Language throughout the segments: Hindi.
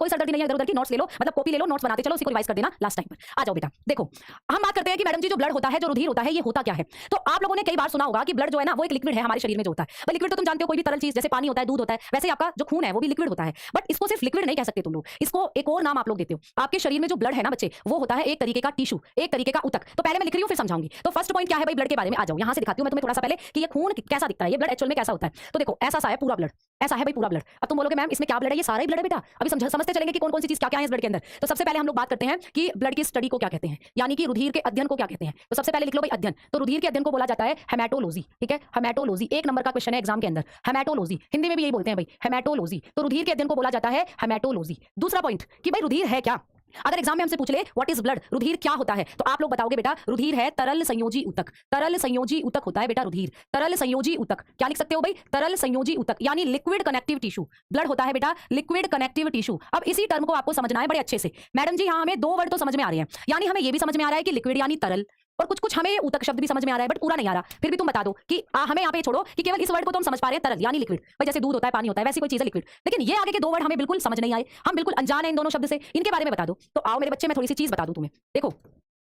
कोई सरदर्दी नहीं है, इधर उधर की नोट्स ले लो, मतलब कॉपी ले लो, नोट्स बनाते चलो, उसी को रिवाइज कर देना लास्ट टाइम पर। आ जाओ बेटा, देखो हम बात करते हैं कि मैडम जी जो ब्लड होता है, जो रुधिर होता है, ये होता क्या है। तो आप लोगों ने कई बार सुना होगा कि ब्लड जो है ना वो एक लिक्विड है हमारे शरीर में जो होता है। भाई लिक्विड तो तुम जानते हो, कोई भी तरल चीज जैसे पानी होता है, दूध होता है, वैसे आपका जो खून है वो भी लिक्विड होता है। बट इसको सिर्फ लिक्विड नहीं कह सकते तुम लोग, इसको एक और नाम आप लोग देते हो। आपके शरीर में जो ब्लड है ना बच्चे, वो होता है एक तरीके का टिश्यू, एक तरीके का ऊतक। तो पहले मैं लिख रही हूँ फिर समझाऊंगी। तो फर्स्ट पॉइंट क्या है भाई ब्लड के बारे में, आ जाओ यहाँ से दिखाती हूँ मैं तुम्हें थोड़ा सा पहले कि ये खून कैसा दिखता है, ये ब्लड एक्चुअल में कैसा होता है। तो देखो ऐसा सा है पूरा ब्लड, ऐसा है भाई पूरा ब्लड। अब तुम बोलोगे मैम इसमें क्या ब्लड है, ये सारा ही ब्लड है बेटा। अभी समझते चलेंगे कि कौन कौन सी चीज क्या क्या है इस ब्लड के अंदर। तो सबसे पहले हम लोग बात करते हैं कि ब्लड की स्टडी को क्या कहते हैं, यानी कि रुधिर के अध्ययन को क्या कहते हैं। तो सबसे पहले लिख लो भाई अध्ययन। तो रुधिर के अध्ययन को बोला जाता है हेमेटोलॉजी, ठीक है, हेमेटोलॉजी। एक नंबर का क्वेश्चन है एग्जाम के अंदर, हेमेटोलॉजी। हिंदी में भी यही बोलते हैं भाई, हेमेटोलॉजी। तो रुधिर के अध्ययन को बोला जाता है हेमेटोलॉजी। दूसरा पॉइंट कि भाई रुधिर है क्या। अगर एग्जाम में हमसे पूछ ले व्हाट इज ब्लड, रुधिर क्या होता है, तो आप लोग बताओगे बेटा रुधिर है तरल संयोजी ऊतक। तरल संयोजी ऊतक होता है बेटा रुधिर, तरल संयोजी ऊतक। क्या लिख सकते हो भाई, तरल संयोजी ऊतक, यानी लिक्विड कनेक्टिव टिश्यू। ब्लड होता है बेटा लिक्विड कनेक्टिव टिश्यू। अब इसी टर्म को आपको समझना है बड़े अच्छे से। मैडम जी हाँ हमें दो वर्ड तो समझ में आ रहे हैं, यानी हमें ये भी समझ में आ रहा है कि लिक्विड यानी तरल, और कुछ कुछ हमें ऊतक शब्द भी समझ में आ रहा है, बट पूरा नहीं आ रहा। फिर भी तुम बता दो कि हमें यहाँ पे छोड़ो कि केवल इस वर्ड को तो हम समझ पा रहे हैं तरल यानी लिक्विड, भाई जैसे दूध होता है, पानी होता है, वैसी कोई चीज है लिक्विड। लेकिन ये आगे के दो वर्ड हमें बिल्कुल समझ नहीं आए, हम बिल्कुल अनजान है इन दोनों शब्द से, इनके बारे में बता दो। तो आओ मेरे बच्चे मैं थोड़ी सी चीज बता दूं तुम्हें। देखो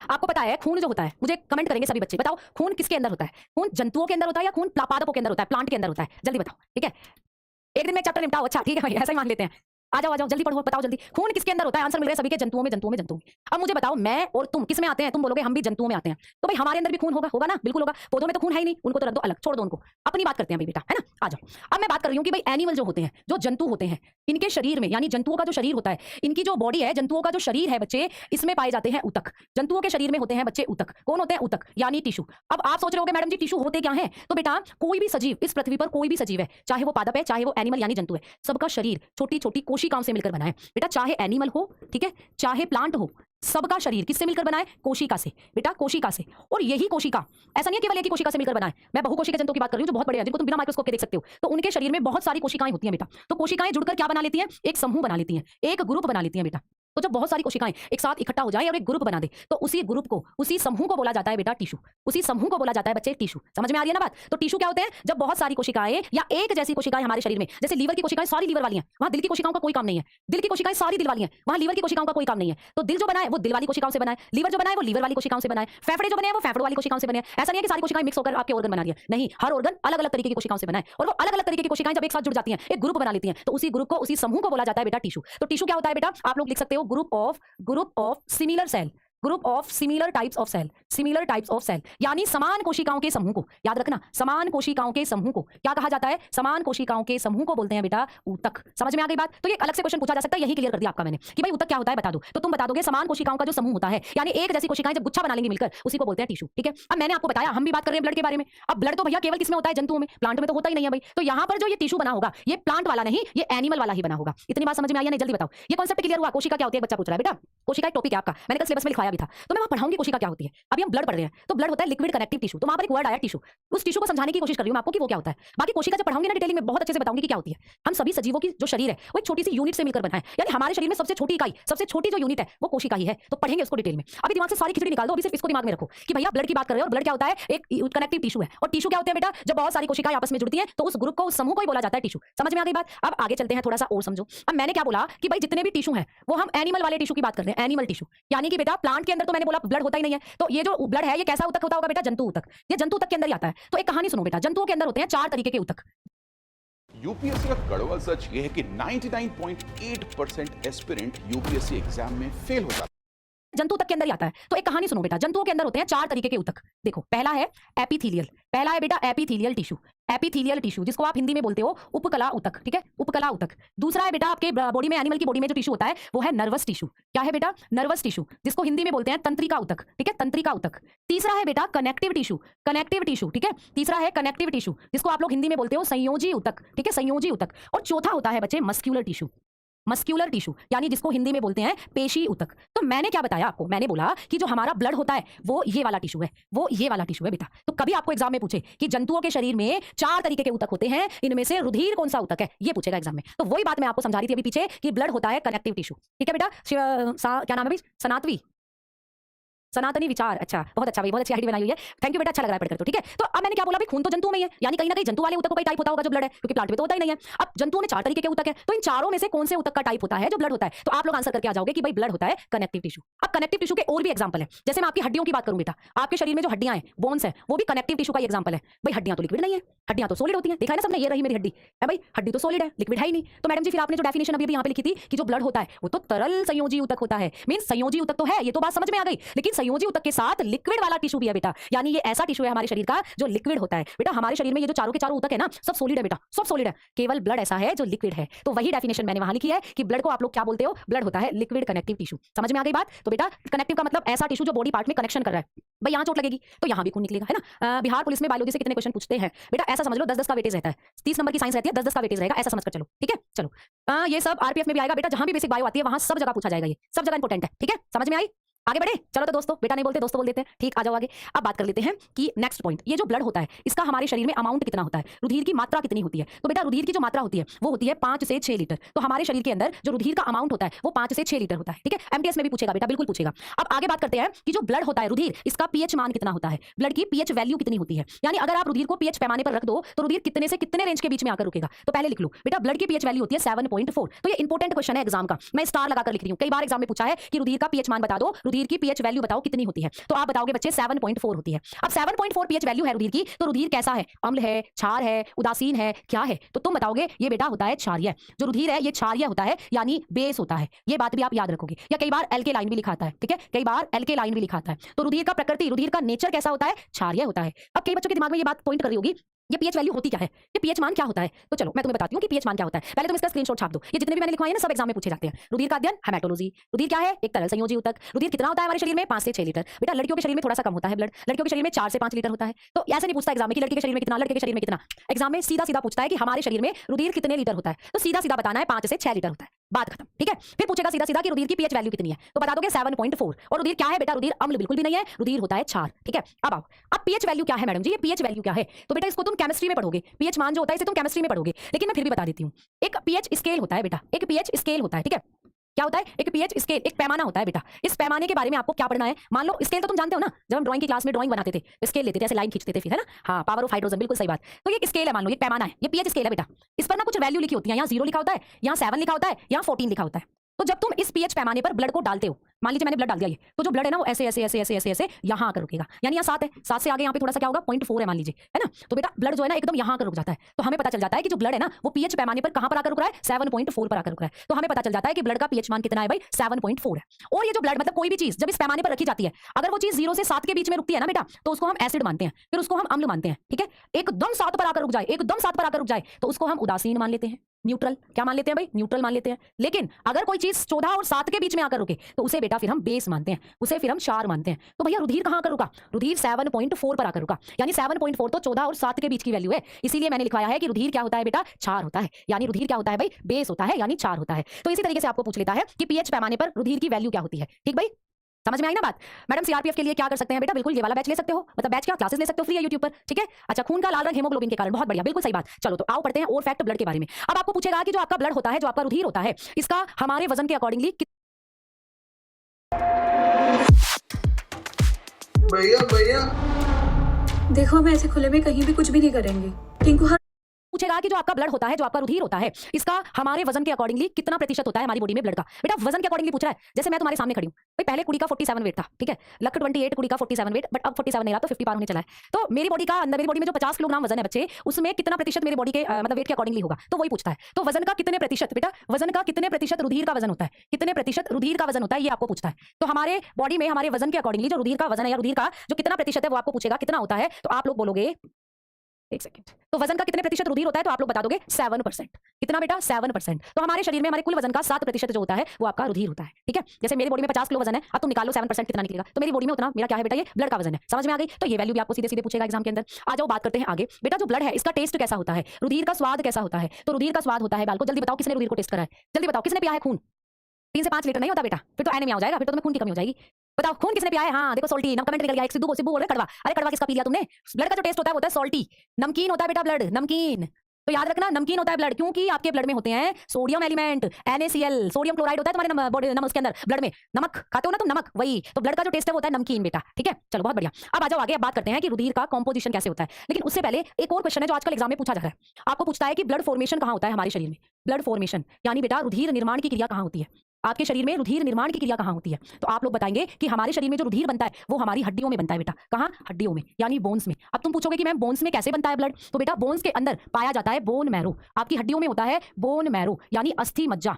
आपको पता है खून जो होता है, मुझे कमेंट करेंगे सभी बच्चे, बताओ खून किसके अंदर होता है। खून जंतुओं के अंदर होता है या खून पादपों के अंदर होता है, प्लांट के अंदर होता है, जल्दी बताओ। ठीक है, एक दिन में चैप्टर निपटाओ। अच्छा ठीक है भाई, ऐसा ही मान लेते हैं। आ जाओ जल्दी पढ़ो, बताओ जल्दी। खून किसके अंदर होता है, आंसर मिल रहा है सभी के जंतुओं में, जंतुओं में, जंतुओं में। अब मुझे बताओ मैं और तुम किस में आते हैं, तुम बोलोगे हम भी जंतुओं में आते हैं। तो भाई हमारे अंदर भी खून होगा, होगा ना, बिल्कुल होगा। पौधों में तो खून है ही नहीं, उनको तो रख दो अलग, छोड़ दो उनको। अपनी बात करते हैं भाई बेटा, है ना। आ जाओ, अब मैं बात कर रही हूँ कि भाई एनिमल जो होते हैं, जो जंतु होते हैं, इनके शरीर में, यानी जंतुओं का जो शरीर होता है, इनकी जो बॉडी है, जंतुओं का जो शरीर है बच्चे, इसमें पाए जाते हैं ऊतक। जंतुओं के शरीर में होते हैं बच्चे ऊतक। कौन होते हैं ऊतक, यानी टिश्यू। अब आप सोच रहे होगे मैडम जी टिश्यू होते क्या है। तो बेटा कोई भी सजीव, इस पृथ्वी पर कोई भी सजीव है, चाहे वो पादप है, चाहे वो एनिमल यानी जंतु है, सबका शरीर छोटी छोटी कोशिकाओं से मिलकर बना है बेटा। चाहे एनिमल हो, ठीक है, चाहे प्लांट हो, सबका शरीर किससे मिलकर बना है, कोशिका से बेटा, कोशिका से। और यही कोशिका ऐसा नहीं है केवल एक ही कोशिका से मिलकर बना है, मैं बहुकोशिकीय जंतुओं की बात कर रही हूं जो बहुत बड़े हैं, जिनको तुम बिना माइक्रोस्कोप के देख सकते हो। तो उनके शरीर में बहुत सारी कोशिकाएं होती हैं बेटा। तो कोशिकाएं जुड़कर क्या बना लेती हैं, एक समूह बना लेती हैं, एक ग्रुप बना लेती हैं बेटा। तो जब बहुत सारी कोशिकाएं एक साथ इकट्ठा हो जाए और एक ग्रुप बना दे, तो उसी ग्रुप को, उसी समूह को बोला जाता है बेटा टिश्यू। उसी समूह को बोला जाता है बच्चे टिश्यू। समझ में आ रही है ना बात। तो टिश्यू क्या होते हैं, जब बहुत सारी कोशिकाएं या एक जैसी कोशिकाएं हमारे शरीर में, जैसे लीवर की कोशिकाएं सारी लीवर वाली हैं, वहां दिल की कोशिकाओं का कोई काम नहीं है। दिल की कोशिकाएं सारी दिल वाली हैं, वहां लीवर की कोशिकाओं का कोई काम नहीं है। तो दिल जो बना है वो दिल वाली कोशिकाओं से बना है, लीवर जो बना है वो लीवर वाली कोशिकाओं से बना है, फेफड़े जो बने हैं वो फेफड़ों वाली कोशिकाओं से बने हैं। ऐसा नहीं है कि सारी कोशिकाएं मिक्स होकर आपके ऑर्गन बना दिया, नहीं, हर ऑर्गन अलग अलग तरीके की कोशिकाओं से बना है। और वो अलग अलग तरीके की कोशिकाएं जब एक साथ जुड़ जाती हैं, एक ग्रुप बना लेती हैं, तो उसी ग्रुप को, उसी समूह को बोला जाता है बेटा टिश्यू। तो टिश्यू क्या होता है बेटा, आप लोग लिख सकते हो group of similar cell, group of similar types of cell, similar types of cell, यानी समान कोशिकाओं के समूह को, याद रखना, समान कोशिकाओं के समूह को क्या कहा जाता है, समान कोशिकाओं के समूह को बोलते हैं बेटा ऊतक। समझ में आ गई बात। तो ये अलग से क्वेश्चन पूछा जा सकता है, यही क्लियर कर दिया आपका मैंने कि भाई ऊतक क्या होता है बता दो। तो तुम बता दोगे समान कोशिकाओं का जो समूह होता है, यानी एक जैसी कोशिकाएं जब गुच्छा बना लेंगी मिलकर, उसी को बोलते हैं टिश्यू। ठीक है, अब मैंने आपको बताया, हम भी बात कर रहे हैं ब्लड के बारे में। अब ब्लड तो भैया केवल किसमें होता है, जंतुओं में, प्लांट में तो होता ही नहीं है भाई। तो यहाँ पर जो ये टिश्यू बना होगा, ये प्लांट वाला नहीं, ये एनिमल वाला ही बना होगा। इतनी बात समझ में आई नहीं, जल्दी बताओ। ये कॉन्सेप्ट क्लियर हुआ। कोशिका क्या होती है, बच्चा पूछ रहा है बेटा। कोशिका एक टॉपिक है आपका, मैंने कल सिलेबस में लिखाया भी था, तो मैं वहां पढ़ाऊंगी कोशिका क्या होती है। अभी हम ब्लड पढ़ रहे हैं, तो ब्लड होता है लिक्विड कनेक्टिव टिश्यू। तो वहां पर एक वर्ड आया टिश्यू, उस टिश्यू को समझाने की कोशिश कर रही हूं मैं आपको कि वो क्या होता है। बाकी कोशिका जब पढ़ाऊंगी ना डिटेलिंग में, बहुत अच्छे से बताऊंगी कि क्या होती है। हम सभी सजीवों की जो शरीर है वो एक छोटी सी यूनिट से मिलकर बना है, यानी हमारे शरीर में सबसे छोटी इकाई, सबसे छोटी जो यूनिट है वो कोशिका ही है। तो पढ़ेंगे उसको डिटेल में। अभी दिमाग से सारी खिचड़ी निकाल दो, अभी सिर्फ इसको दिमाग में रखो कि भैया ब्लड की बात कर रहे हो, और ब्लड क्या होता है, एक कनेक्टिव टिश्यू है। और टिश्यू क्या होते हैं बेटा, जब बहुत सारी कोशिकाएं आपस में जुड़ती हैं, तो उस ग्रुप को, उस समूह को ही बोला जाता है टिश्यू। समझ में आ गई बात। अब आगे चलते हैं, थोड़ा सा और समझो। अब मैंने क्या बोला कि भाई जितने भी टिश्यू हैं वो हम एनिमल वाले टिश्यू की बात कर रहे हैं, एनिमल टिश्यू, यानी कि बेटा प्लांट के अंदर तो मैंने बोला ब्लड होता ही नहीं है। तो ये जो ब्लड है ये कैसा ऊतक होता होगा बेटा, जंतु ऊतक। ये जंतु ऊतक के अंदर ही आता है। तो एक कहानी सुनो बेटा, जंतुओं के अंदर होते हैं 4 तरीके के ऊतक। यूपीएससी का कड़वा सच ये है कि 99.8% एस्पिरेंट यूपीएससी एग्जाम में फेल हो जाता है। जंतु तक के अंदर ही आता है। तो एक कहानी सुनो बेटा, जंतुओं के अंदर होते हैं 4 तरीके के ऊतक। देखो पहला है एपिथेलियल, पहला है बेटा एपिथेलियल टिश्यू, एपिथेलियल टिश्यू जिसको आप हिंदी में बोलते हो उपकला ऊतक। ठीक है, उपकला ऊतक। दूसरा है बेटा आपके बॉडी में, एनिमल की बॉडी में जो टिश्यू होता है वो है नर्वस टिश्यू। क्या है बेटा, नर्वस टिश्यू, जिसको हिंदी में बोलते हैं तंत्रिका ऊतक। ठीक है, तंत्रिका ऊतक। तीसरा है बेटा कनेक्टिव टिश्यू, कनेक्टिव टिश्यू। ठीक है, तीसरा है कनेक्टिव टिश्यू जिसको आप लोग हिंदी में बोलते हो संयोजी ऊतक। ठीक है, संयोजी ऊतक। और चौथा होता है बच्चे मस्क्यूलर टिश्यू, मस्क्यूलर टिश्यू, यानी जिसको हिंदी में बोलते हैं पेशी ऊतक। तो मैंने क्या बताया आपको, मैंने बोला कि जो हमारा ब्लड होता है वो ये वाला टिश्यू है, वो ये वाला टिश्यू है बेटा। तो कभी आपको एग्जाम में पूछे कि जंतुओं के शरीर में 4 तरीके के ऊतक होते हैं, इनमें से रुधिर कौन सा ऊतक है, ये पूछेगा एग्जाम में। तो वही बात मैं आपको समझा रही थी अभी पीछे कि ब्लड होता है कनेक्टिव टिश्यू। ठीक है बेटा, क्या नाम है भाई, सनातवी, सनातनी विचार, अच्छा बहुत अच्छा भाई, बहुत अच्छी आईडी बनाई हुई है, थैंक यू बेटा, अच्छा लग रहा है पढ़कर। तो ठीक है, तो अब मैंने क्या बोला भाई, खून तो जंतु में ही है, यानी कहीं ना कहीं जंतु वाले ऊतक को टाइप होता होगा जो ब्लड है, क्योंकि प्लांट में तो होता ही नहीं है। अब जंतुओं में 4 तरीके के ऊतक है, तो इन चारों में से कौन से ऊतक का टाइप होता है जो ब्लड होता है? तो आप लोग आंसर करके आ जाओगे कि भाई ब्लड होता है कनेक्टिव टिश्यू। अब कनेक्टिव टिश्यू के और भी एग्जांपल है, जैसे मैं आपकी हड्डियों की बात करूं बेटा, आपके शरीर में जो हड्डियां हैं, बोन्स है, वो भी कनेक्टिव टिश्यू का ही एग्जांपल है। भाई हड्डियां तो लिक्विड नहीं है, हड्डियां तो सॉलिड होती हैं, देखा है ना सबने, ये रही मेरी हड्डी है भाई, हड्डी तो सॉलिड है, लिक्विड है ही नहीं। तो मैडम जी फिर आपने जो डेफिनेशन अभी यहाँ पे लिखी थी कि जो ब्लड होता है वो तो तरल संयोजी ऊतक होता है, मींस संयोजी ऊतक तो है, ये तो बात समझ में आ गई, लेकिन संयोजी ऊतक के साथ लिक्विड वाला टिश्यू भी है बेटा, यानी ये ऐसा टिश्यू है हमारे शरीर का जो लिक्विड होता है। बेटा हमारे शरीर में ये जो चारों के चारों ऊतक है ना, सब सॉलिड है बेटा, सब सॉलिड है, केवल ब्लड ऐसा है जो लिक्विड है। तो वही डेफिनेशन मैंने वहां लिखी है कि ब्लड को आप लोग क्या बोलते हो, ब्लड होता है लिक्विड कनेक्टिव टिश्यू। समझ में आ गई बात? तो बेटा कनेक्टिव का मतलब ऐसा टिश्यू जो बॉडी पार्ट में कनेक्शन कर रहा है। भाई यहाँ चोट लगेगी तो यहाँ भी खून निकलेगा, है ना। बिहार पुलिस में बायोलॉजी से कितने क्वेश्चन पूछते हैं बेटा, ऐसा समझ लो 10-10 का वेटेज रहता है, 30 नंबर की साइंस रहती है, 10-10 का वेटेज रहेगा, ऐसा समझकर चलो, ठीक है। चलो ये सब आरपीएफ में भी आएगा बेटा, जहां भी बेसिक बायो आती है वहां सब जगह पूछा जाएगा, ये सब जगह इंपॉर्टेंट है, ठीक है। समझ में आई? आगे बढ़े, चलो। तो दोस्तों, बेटा नहीं बोलते दोस्तों बोल देते हैं, ठीक, आ जाओ आगे। अब बात कर लेते हैं कि नेक्स्ट पॉइंट, ये जो ब्लड होता है इसका हमारे शरीर में अमाउंट कितना होता है, रुधिर की मात्रा कितनी होती है? तो बेटा रुधिर की जो मात्रा होती है वो होती है 5 से 6 लीटर। तो हमारे शरीर के अंदर जो रुधिर का अमाउंट होता है वो 5 से 6 लीटर होता है, ठीक है। एमटीएस में भी पूछेगा बेटा, बिल्कुल पूछेगा। अब आगे बात करते हैं कि जो ब्लड होता है रुधिर, इसका पीएच मान कितना होता है, ब्लड की पीएच वैल्यू कितनी होती है, यानी अगर आप रुधिर को पीएच पैमाने पर रख दो तो रुधिर कितने से कितने रेंज के बीच में आकर रुकेगा। तो पहले लिख लो बेटा, ब्लड की पीएच वैल्यू होती है 7.4। तो ये इंपॉर्टेंट क्वेश्चन है एग्जाम का, मैं स्टार लगाकर लिख रही हूं। कई बार एग्जाम में पूछा है कि रुधिर का पीएच मान बता दो, रुधिर की पीएच वैल्यू बताओ कितनी होती है, तो आप बताओगे बच्चे 7.4 होती है। अब 7.4 पीएच वैल्यू है रुधिर की, तो रुधिर कैसा है, अम्ल है, क्षार है, उदासीन है, क्या है? तो तुम बताओगे ये बेटा होता है क्षारीय। जो रुधिर है ये क्षारीय होता है, यानी बेस होता है, ये बात भी आप याद रखोगे। या कई बार एल्केलाइन भी लिखा आता है, ठीक है, कई बार एल्केलाइन भी लिखा आता है। तो रुधिर का प्रकृति, रुधिर का नेचर कैसा होता है, क्षारीय होता है। अब कई बच्चों के दिमाग में ये बात पॉइंट कर रही होगी, ये पीएच वैल्यू होती क्या है, ये पीएच मान क्या होता है? तो चलो मैं तुम्हें बताती हूँ कि पीएच मान क्या होता है। पहले तुम इसका स्क्रीनशॉट छाप दो, ये जितने भी मैंने लिखवाए हैं ना सब एग्जाम में पूछे जाते हैं। रुधिर का अध्ययन हेमेटोलॉजी, रुधिर क्या है, एक तरल संयोजी ऊतक। रुधिर कितना होता है हमारे शरीर में, 5 से 6 लीटर। बेटा लड़कियों के शरीर में थोड़ा सा कम होता है ब्लड, लड़कियों के शरीर में 4 से 5 लीटर होता है। तो ऐसे नहीं पूछता एग्जाम में कि लड़के के शरीर में कितना, लड़के के शरीर में कितना, एग्जाम में सीधा सीधा पूछता है कि हमारे शरीर में रुधिर कितने लीटर होता है, तो सीधा सीधा बताना है 5 से 6 लीटर होता है, बात खत्म, ठीक है। फिर पूछेगा सीधा सीधा कि रुधिर की पीएच वैल्यू कितनी है, तो बता दोगे 7.4। और रुधिर क्या है बेटा, रुधिर अम्ल बिल्कुल भी नहीं है, रुधिर होता है क्षार, ठीक है। अब आओ, अब पीएच वैल्यू क्या है मैडम जी, ये पीएच वैल्यू क्या है? तो बेटा इसको तुम केमिस्ट्री में पढ़ोगे, पीएच मान जो होता है इसे तुम केमिस्ट्री में पढ़ोगे, लेकिन मैं फिर भी बता देती हूँ। एक पीएच स्केल होता है बेटा, एक पीएच स्केल होता है, ठीक है। क्या होता है, एक पीएच स्केल, एक पैमाना होता है बेटा। इस पैमाने के बारे में आपको क्या पढ़ना है, मान लो स्केल तो तुम जानते हो ना, जब हम ड्राइंग की क्लास में ड्राइंग बनाते थे स्केल लेते थे, ऐसे लाइन खींचते थे फिर, है ना, हाँ, पावर ऑफ हाइड्रोजन, बिल्कुल सही बात। तो ये स्केल है, मान लो ये पैमाना है, ये पीएच स्केल है बेटा। इस पर ना कुछ वैल्यू लिखी होती है, यहाँ 0 लिखा होता है, यहाँ 7 लिखा होता है, यहाँ 14 लिखा होता है। तो जब तुम इस पीएच पैमाने पर ब्लड को डालते हो, मान लीजिए मैंने ब्लड डाल दिया ये, तो जो ब्लड है ना वो ऐसे ऐसे ऐसे ऐसे ऐसे ऐसे यहाँ आकर रुकेगा, यानी यहाँ 7 है, 7 से आगे यहाँ पे थोड़ा सा क्या होगा, 0.4 है मान लीजिए, है ना। तो बेटा ब्लड जो है ना एकदम यहाँ आकर रुक जाता है, तो हमें पता चल जाता है कि जो ब्लड है ना वो पीएच पैमाने पर कहाँ पर आकर रुक रहा है, 7.4 पर आकर रुक रहा है। तो हमें पता चल जाता है कि ब्लड का पीएच मान कितना है भाई, 7.4 है। और ये जो ब्लड मतलब कोई भी चीज जब इस पैमाने पर रखी जाती है, अगर वो चीज 0 से 7 के बीच में रुकती है ना बेटा, तो उसको हम एसिड मानते हैं, फिर उसको हम अम्ल मानते हैं, ठीक है। एकदम 7 पर आकर रुक जाए, एकदम 7 पर आकर रुक जाए तो उसको हम उदासीन मान लेते हैं, न्यूट्रल, क्या मान लेते हैं भाई, न्यूट्रल मान लेते हैं। लेकिन अगर कोई चीज 14 और 7 के बीच में आकर रुके तो उसे बेटा फिर हम बेस मानते हैं, उसे फिर हम क्षार मानते हैं। तो भैया रुधिर कहां आकर रुका, रुधिर 7.4 पर आकर रुका, यानी 7.4 तो 14 और 7 के बीच की वैल्यू है, इसीलिए मैंने लिखवाया है कि रुधिर क्या होता है बेटा, क्षार होता है, यानी रुधिर क्या होता है भाई, बेस होता है, यानी क्षार होता है। तो इसी तरीके से आपको पूछ लेता है कि पीएच पैमाने पर रुधिर की वैल्यू क्या होती है, ठीक भाई, समझ में आई ना बात। मैडम सीआरपीएफ के लिए क्या कर सकते हैं बेटा, बिल्कुल ये वाला बैच ले सकते हो, मतलब बैच क्या, क्लासेस ले सकते हो, फ्री है यूट्यूब पर, ठीक है। अच्छा, खून का लाल रंग हेमोग्लोबिन के कारण, बहुत बढ़िया, बिल्कुल सही बात। चलो तो आओ पढ़ते हैं और फैक्ट ब्लड के बारे में। अब आपको पूछेगा कि जो आपका ब्लड होता है, जो आपका रुधिर होता है, इसका हमारे वजन के अकॉर्डिंगली भैया भैया देखो हम ऐसे खुले में कहीं भी कुछ भी नहीं करेंगे, टिंकू हर पूछेगा कि जो आपका ब्लड होता है, जो आपका रुधिर होता है, इसका हमारे वजन के अकॉर्डिंगली कितना प्रतिशत होता है हमारी बॉडी में ब्लड का। बेटा वजन के अकॉर्डिंगली पूछ रहा है, जैसे मैं तुम्हारे सामने खड़ी हूं भाई, पहले कुड़ी का 47 वेट था, ठीक है, लक 28 कुड़ी का 47 वेट, बट अब 47 नहीं रहा, तो 50 पार होने चला है। तो मेरी बॉडी का अंदर, मेरी बॉडी में जो 50 किलोग्राम वजन है बच्चे, उसमें कितना प्रतिशत मेरी बॉडी के मतलब वेट के अकॉर्डिंगली होगा, तो वही पूछता है। तो वजन का कितने प्रतिशत बेटा, वजन का कितने प्रतिशत रुधिर का वजन होता है, कितने प्रतिशत रुधिर का वजन होता है, ये आपको पूछता है। तो हमारे बॉडी में हमारे वजन के अकॉर्डिंगली जो रुधिर का वजन है या रुधिर का जो कितना प्रतिशत है वो आपको पूछेगा कितना होता है, तो आप लोग बोलोगे, एक सेकंड, तो वजन का कितने प्रतिशत रुधिर होता है, तो आप लोग बता दोगे 7%। कितना बेटा, 7%। तो हमारे शरीर में हमारे कुल वजन का 7% जो होता है वो आपका रुधिर होता है, ठीक है। जैसे मेरी बॉडी में 50 किलो वजन है, अब तुम निकालो 7% कितना निकलेगा, तो मेरी बॉडी में उतना मेरा क्या है बेटा, ये ब्लड का वजन है, समझ में आ गई। तो ये वैल्यू भी आपको सीधे सीधे पूछेगा एग्जाम के अंदर। आ जाओ बात करते हैं आगे। बेटा जो ब्लड है इसका टेस्ट कैसा होता है, रुधिर का स्वाद कैसा होता है, तो रुधिर का स्वाद होता है, बालको जल्दी बताओ किसने रुधिर को टेस्ट करा है, जल्दी बताओ किसने पिया है खून। 3 से 5 लीटर नहीं होता बेटा, फिर तो एनीमिया हो जाएगा, फिर तो तुम्हें खून की कमी हो जाएगी। बताओ खून किसने पिया है, हाँ देखो सॉल्टी, कमेंट निकल गया, एक सिद्धू बोल रहे कड़वा, अरे कड़वा किसका पी लिया तुमने। ब्लड का जो टेस्ट होता है वो होता है सॉल्टी, नमकीन होता है बेटा ब्लड, नमकीन। तो याद रखना नमकीन होता है ब्लड, क्योंकि आपके ब्लड में होते हैं sodium element, NaCl, sodium chloride होता है तुम्हारे बॉडी नमक के अंदर, ब्लड में नमक खाते हो ना तुम, नमक, वही तो ब्लड का जो टेस्ट है वो होता है नमकीन बेटा, ठीक है। चलो बहुत बढ़िया, अब आ जाओ आगे, अब बात करते हैं कि रुधिर का कंपोजिशन कैसे होता है। लेकिन उससे पहले एक और क्वेश्चन है जो आजकल एग्जाम में पूछा जा रहा है, आपको पूछता है कि ब्लड फॉर्मेशन कहाँ होता है हमारे शरीर में। ब्लड फॉर्मेशन यानी बेटा रुधिर निर्माण की क्रिया कहाँ होती है, आपके शरीर में रुधिर निर्माण की क्रिया कहाँ होती है। तो आप लोग बताएंगे कि हमारे शरीर में जो रुधिर बनता है वो हमारी हड्डियों में बनता है बेटा। कहाँ? हड्डियों में, यानी बोन्स में। अब तुम पूछोगे कि मैम बोन्स में कैसे बनता है ब्लड, तो बेटा बोन्स के अंदर पाया जाता है बोन मैरो। आपकी हड्डियों में होता है बोन मैरो यानी अस्थि मज्जा।